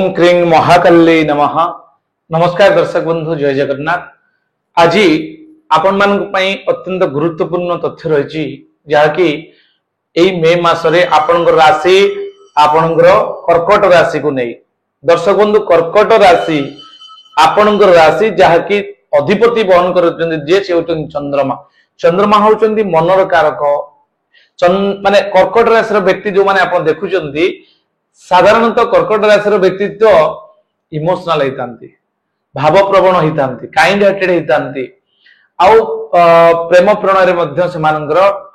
क्रीं महाकाली नमः। नमस्कार दर्शक बंधु, जय जगन्नाथ। आज आपण मान अत्यंत गुरुत्वपूर्ण तथ्य रही जहाँकि मे मासरे आपणकर राशि आपणकर कर्कट राशि को नहीं। दर्शक बंधु, कर्कट राशि आपणकर राशि जहाँकि अधिपति बहन कर चंद्रमा। चंद्रमा होउचंदी मनर कारक। माने कर्कट राशि व्यक्ति जो माने आपण देखुचंदी साधारणतः कर्कट राशि व्यक्तित्व इमोशनल होती, भावप्रवण होती, काइंड हार्टेड होती, प्रेम प्रणय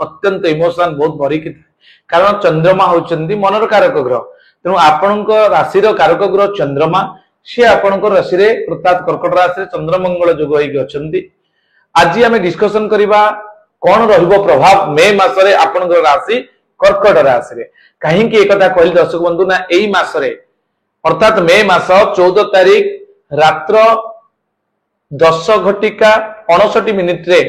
अत्यंत इमोशन बहुत भरिकी था। कारण चंद्रमा होउचंदी मनर कारक ग्रह। तेणु आपण राशि कारक ग्रह चंद्रमा सी आपण राशि अर्थात कर्कट राशि चंद्रमंगल जोग होती। आज आम डिस्कसन करवा कौन रहिबो प्रभाव मे मासरे आपण राशि कर्कट राशि। कहीं एक कहली दर्शक बंधु ना यही मासरे अर्थात मे मास 14 तारीख रात्र 10:59 रे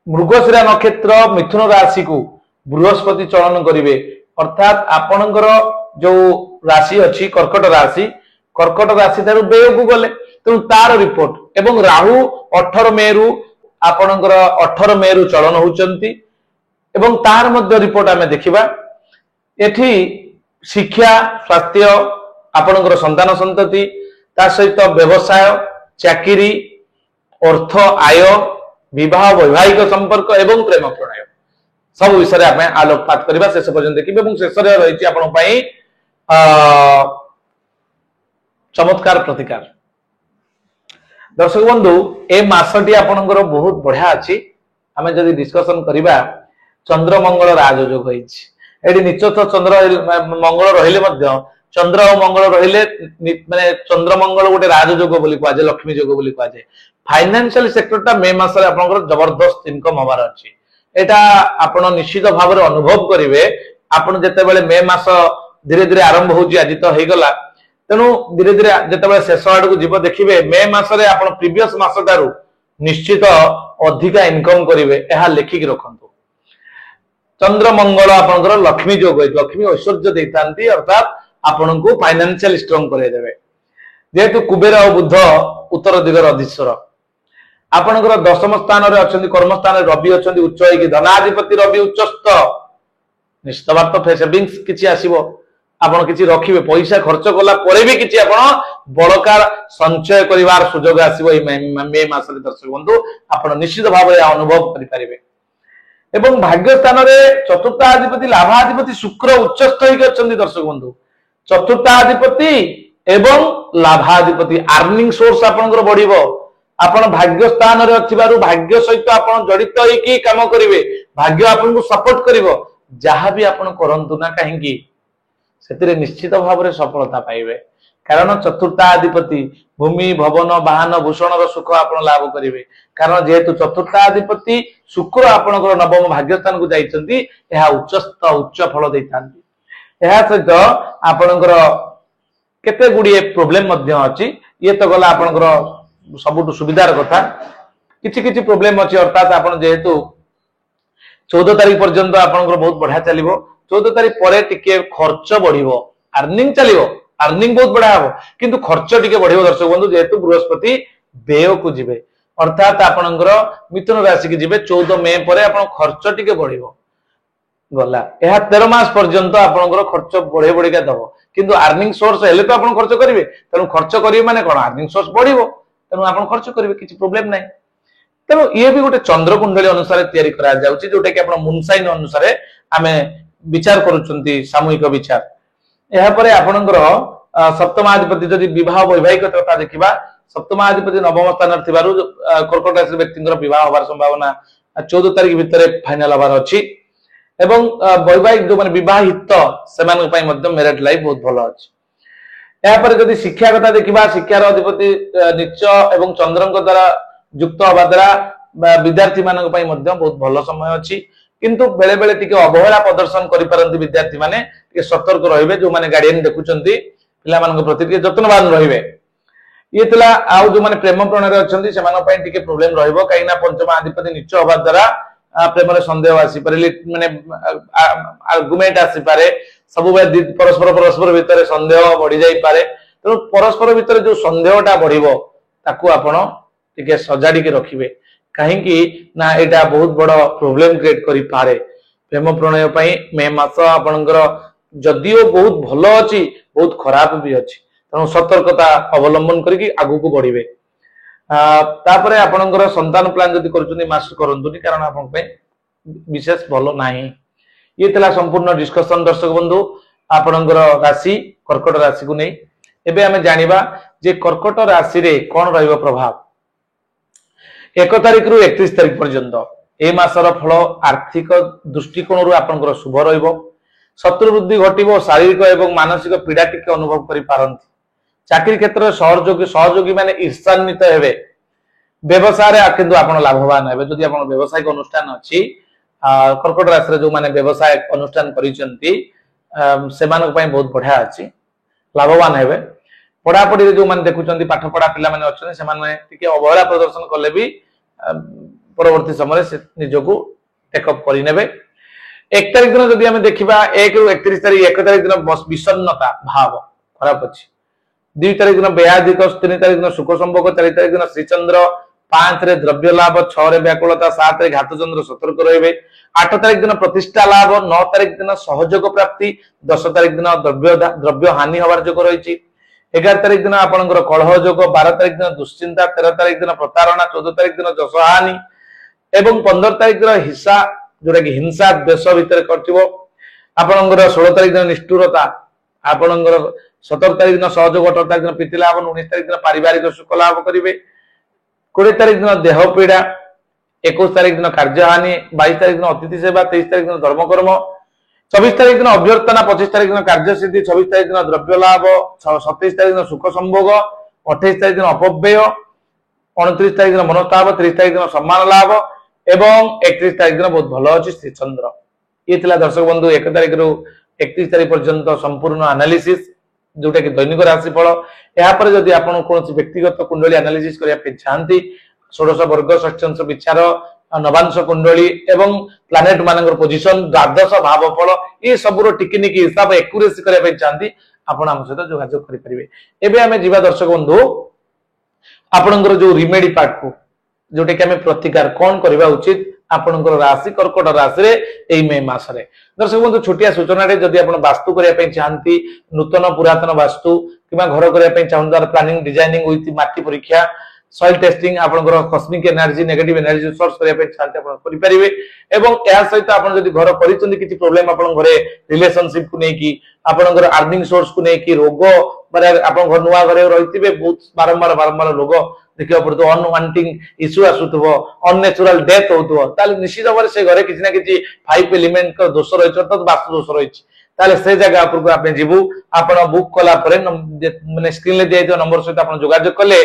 मृगशिरा नक्षत्र मिथुन राशि को बृहस्पति चलन करिवे। अर्थात आपणकर जो राशि अच्छी कर्कट राशि थारु व्यय को गले तेणु तार रिपोर्ट एवं राहु 18 मे रु आपणकर 18 मे रु चलन होउचंती एवं तार मध्य रिपोर्ट आमे देखिबा। एठी शिक्षा स्वास्थ्य आपणकर संतान संतति ता सहित व्यवसाय चाकरी अर्थ आय विवाह वैवाहिक संपर्क एवं प्रेम प्रणय सब विषय आमे आलोकपात करबा। शेष पर्यंत देखिबे एवं शेष रे रहिछि आपण पई चमत्कार प्रतिकार। दर्शक बंधु, ए मासटी आपणकर बहुत बढ़िया अछि। आमे जदि डिस्कशन करबा चंद्र मंगल राजयोग होइछि। एडी निश्चित चंद्र मंगल रहिले मध्य चंद्र और मंगल रहिले माने चंद्र मंगल गोटे राजयोग बोली कुआ जाय, लक्ष्मी योग बोली कुआ जाय। फाइनेंशियल सेक्टरटा मे मासरे आपनकर जबरदस्त इनकम होबार अछि। एटा आपण निश्चित भाव रे अनुभव करिवे। आपण जते बेले मे मास धीरे धीरे आरंभ होउछि, आज तो हे गला, तेनु धीरे धीरे जते बेले शेष आड़ को जीव देखिबे मे मासरे आपण प्रीवियस मासटारु निश्चित अधिका इनकम करिवे। एहा लेखिक रखंतु। चंद्र मंगल आपनकर लक्ष्मी योग, लक्ष्मी ऐश्वर्य देतांती अर्थात आपण को फाइनेंशियल स्ट्रांग करे देबे। जेहेतु कुबेर और बुध उत्तर दिगर अधीश्वर, आपनकर दशम स्थान रे अछंती, कर्म स्थान रे रवि अछंती उच्च होई कि धनाधिपति रवि उच्चस्थ। निश्चित बात सेविंग्स किछि आसीबो, आपण किछि रखिबे, पैसा खर्च कला परे भी किछि आपण बड़कार संचय करिवार सुयोग आसीबो। मे मासरे दर्शक बंधु आपण निश्चित भाव अनुभव करि परिबे। एवं भाग्य स्थान रे चतुर्थाधिपति लाभाधिपति शुक्र उच्चस्थ होई अछंती। दर्शक बंधु, चतुर्थाधिपति एवं लाभाधिपति अर्निंग सोर्स आपनकर बढ़िबो। आपण भाग्य स्थान रे अथिबारु भाग्य सहित आपण जड़ित होई की काम करिवे, भाग्य आपन को सपोर्ट करिवो। जहां भी आपण करंतु ना काहेकि सेतिरे निश्चित भाव रे सफलता पाइबे। कारण चतुर्थाधिपति भूमि भवन वाहन भूषण रो सुख आपण लाभ करिवे। कारण जेहेतु चतुर्थाधिपति शुक्र आपणकर नवम भाग्य स्थान को जाइछंती, एहा उच्च फल दैतांती। एहा सहित आपणकर केते गुडी प्रॉब्लम मध्य अछि। ये तो गला आपणकर सबुटु सुविधार कथा। किछि किछि प्रॉब्लम अछि अर्थात आपण जेहेतु 14 तारीख पर्यंत आपणकर बहुत बढ़िया चलिबो। 14 तारीख परे टिके खर्च बढ़िबो, अर्निंग चलिबो, अर्निंग बहुत बढ़िया हो किंतु खर्च टिके बढ़िबो। दर्शक बंधु, जेहेतु बृहस्पति व्यय को जिवे अर्थात आपणकर मिथुन राशि की जिवे 14 मे परे आपण खर्च टिके बढ़िबो गला। एहा 13 मास पर्यंत आपणकर खर्च बढ़े बढ़िका दबो किंतु अर्निंग सोर्स हेले तो आपण खर्च करिवे। तेनु खर्च करिवे माने कोन अर्निंग सोर्स बढ़िबो, तेनु आपण खर्च करिवे, किछि प्रॉब्लम नै। तेनु ये भी गोटे चंद्र कुंडली अनुसार तयारी करा जाउची, जोटा कि आपण मूनसाइन अनुसार आमे विचार करूचंती, सामूहिक विचार। एहा परे आपणकर सप्तमाधिपति जदि विवाह वैवाहिक कथा देखिबा, सप्तमाधिपति नवम स्थान थिबारु कर्कट राशि व्यक्तिଙ୍କର विवाह होबार संभावना 14 तारीख भितरे फाइनल होबार अछि। एवं वैवाहिक जो माने विवाहित सेमान पई मध्य मैरिड लाइफ बहुत भलो अछि। एहा पर जदि शिक्षा कथा देखिबा, शिक्षार अधिपति नीच एवं चंद्रଙ୍କ द्वारा युक्त होबा द्वारा विद्यार्थी मानक पई मध्य बहुत भलो समय अछि। किंतु बेले बेले टिके अवहेला प्रदर्शन करि परंती विद्यार्थी माने टिके सतर्क रहिबे। जो माने गार्डियन देखुचंती पिला मानक प्रति टिके जतनवान रहिबे। ये तला आउ जो माने प्रेम प्रणय अछंती सेमान पई टिके प्रॉब्लम रहइबो। काइना पंचमाधिपति नीच होबा द्वारा प्रेम रे संदेह आसी पारे, माने आर्गुमेंट आसी पारे, सब परस्पर परस्पर भितर संदेह बढ़ी जाई पारे। ତେଣୁ परस्पर भितर जो संदेहटा बढ़िबो ताकू आपण टिके सजाड़ी के रखिबे कहीं ना एटा बहुत बड़ प्रोब्लेम क्रिएट करि पारे प्रेम प्रणय पई मे मास आपनकर जदियो बहुत भलो अछि बहुत खराब भी अछि तेणु सतर्कता अवलंबन करिकि आगु को बढ़िबे तापरे आपनकर संतान प्लान जदि करछुनी मास करंतुनी कारण आपन पे विशेष भलो नाही ये तला संपूर्ण डिस्कशन दर्शक बंधु आपनकर राशि कर्कट राशि को नै एबे हमें जानिबा जे कर्कट राशि रे कोन रहइबो प्रभाव 1 तारिख रु 31 तारिख पर्यंत ए मासर फल आर्थिक दृष्टिकोण रु आपनकर शुभ रहइबो शत्रु वृद्धि घटिबो शारीरिक एवं मानसिक पीड़ा टिके अनुभव करि पारंती चाकरी क्षेत्र में सहयोगी माने ईर्षान्वित हेबे व्यवसाय रे किंतु आपण लाभवान हेबे जदि आपण व्यवसायिक अनुष्ठान अछि कर्कट राशि रे जो माने व्यवसाय अनुष्ठान करिसेंती सेमानक पई बहुत बढ़िया अछि लाभवान हेबे पढ़ा पढ़ी रे जो माने देखुचंती पाठ पढ़ा पिला माने अछन से माने टिके अवहेला प्रदर्शन करले भी परवर्ती समय से निजको टेकअप करि नेबे 1 तारिख दिन जदि हमें देखिबा 1 रु 31 तारिख 1 तारिख दिन विषन्नता भाव खराब अछि 2 तारिख दिन व्याधिक 3 तारिख दिन सुख संभोग 4 तारिख दिन श्रीचंद्र 5 रे द्रव्य लाभ 6 रे व्याकुलता 7 रे घात चंद्र सतर्क रहबे 8 तारिख दिन प्रतिष्ठा लाभ 9 तारिख दिन सहयोग प्राप्ति 10 तारिख दिन द्रव्य हानि होबार जोग रहिछि 11 तारिख दिन आपनकर कलह जोग 12 तारिख दिन दुश्चिंता 13 तारिख दिन प्रतारणा 14 तारिख दिन जस हानि एवं 15 तारिख दिन हिंसा जोटा कि हिंसा देश भीतर करथिबो आपनकर 16 तारिख दिन निष्ठुरता आपनकर 17 तारिख दिन सहयोग 18 तारिख दिन प्रीति लाभ 19 तारिख दिन पारिवारिक सुख लाभ करिवे 20 तारिख दिन देह पीड़ा 21 तारिख दिन कार्य हानि 22 तारिख दिन अतिथि सेवा 23 तारिख दिन धर्म कर्म 24 तारिख दिन अभ्यर्थना 25 तारिख दिन कार्य सिद्धि 26 तारिख दिन द्रव्य लाभ 27 तारिख दिन सुख संभोग 28 तारिख दिन अपव्यय 29 तारिख दिन मनोताप 30 तारिख दिन सम्मान लाभ एवं 31 तारिख दिन बहुत भलो अछि श्री चंद्र ये थिला दर्शक बंधु 1 तारिख रु 31 तारिख पर्यंत संपूर्ण एनालिसिस जोटा कि दैनिक राशिफल या पर जदि आपण कोनसी व्यक्तिगत कुंडली एनालिसिस करिया पे चाहंती षोडश वर्ग षष्ठांश विचार नवांश कुंडली एवं प्लैनेट मानकर पोजीशन द्वादश भावफल ये सबरो टिकनिक हिसाब एक्यूरेसी करिया पे चाहंती आपण हम सहित जोगाजोग करि परिबे एबे हमें जीवा दर्शक बंधु आपनकर जो रिमेडी पार्ट को जोटे कि हमें प्रतिकार कौन करबा उचित आपनकर राशि कर्कट राशि रे एई मे मास रे दर्शक बंधु छोटिया सूचना रे जदि आपण वास्तु करिया पे चाहंती नूतन पुरातन वास्तु किबा घर करिया पे चाहंदार प्लानिंग डिजाइनिंग विथ माटी परीक्षा सॉइल टेस्टिंग आपनकर cosmic energy negative energy source करिया पे चाहते आपण करि परिबे एवं या सहित आपण जदि घर करिसंदी किछि प्रॉब्लम आपण घरे रिलेशनशिप को नै कि आपनकर अर्निंग सोर्स को नै कि रोग माने आपण घर नुवा घरे रहितिबे बहुत बारंबार रोग देखियो पड़तो अनवांटिंग इश्यू आसुथबो अननेचुरल डेथ होतबो ताले निश्चित भाबरे से घरे किछि ना किछि 5 एलिमेंट का दोष रहिछ त वास्तु दोष रहिछ ताले से जगह पर को आपने जीवु आपण बुक कला परे माने स्क्रीन ले दिया नंबर सहित आपण जोगाजोग कले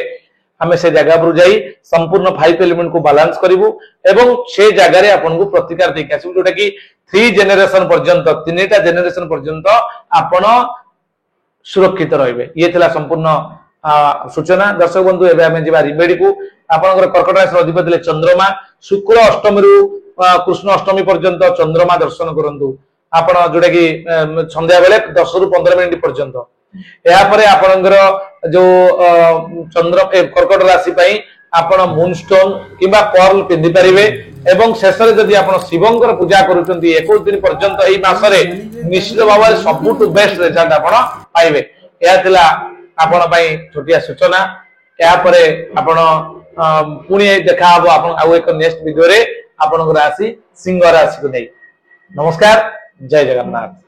हमें से जगह पर जाई संपूर्ण 5 एलिमेंट को बैलेंस करिवु एवं से जगह रे आपण को प्रतिकार देख आसु जोटा कि 3 जनरेशन पर्यंत 3टा जनरेशन पर्यंत आपण सुरक्षित रहिबे ये थिला संपूर्ण सूचना दर्शक बंधु एबे हमें जीवा रिमेडी को आपनकर कर्कट राशि अधिपति ले चंद्रमा शुक्र अष्टमी रु कृष्ण अष्टमी पर्यंत चंद्रमा दर्शन करंतु आपण जोटा कि संध्या बेले 10 रु 15 मिनिट पर्यंत या परे आपनकर जो चंद्र कर्कट राशि पई आपण मूनस्टोन किबा पर्ल पिंदी परिबे एवं शेष रे जदि आपण शिवंकर पूजा करूचंती 21 दिन पर्यंत एई मास रे निश्चित भाव सबुटु बेस्ट रिजल्ट आपण पाइबे या थिला आपण पई छोटिया सूचना या परे आपण पुणी देखा हबो आपण आउ एक नेक्स्ट वीडियो रे आपण राशि सिंह राशि को नै नमस्कार जय जगन्नाथ।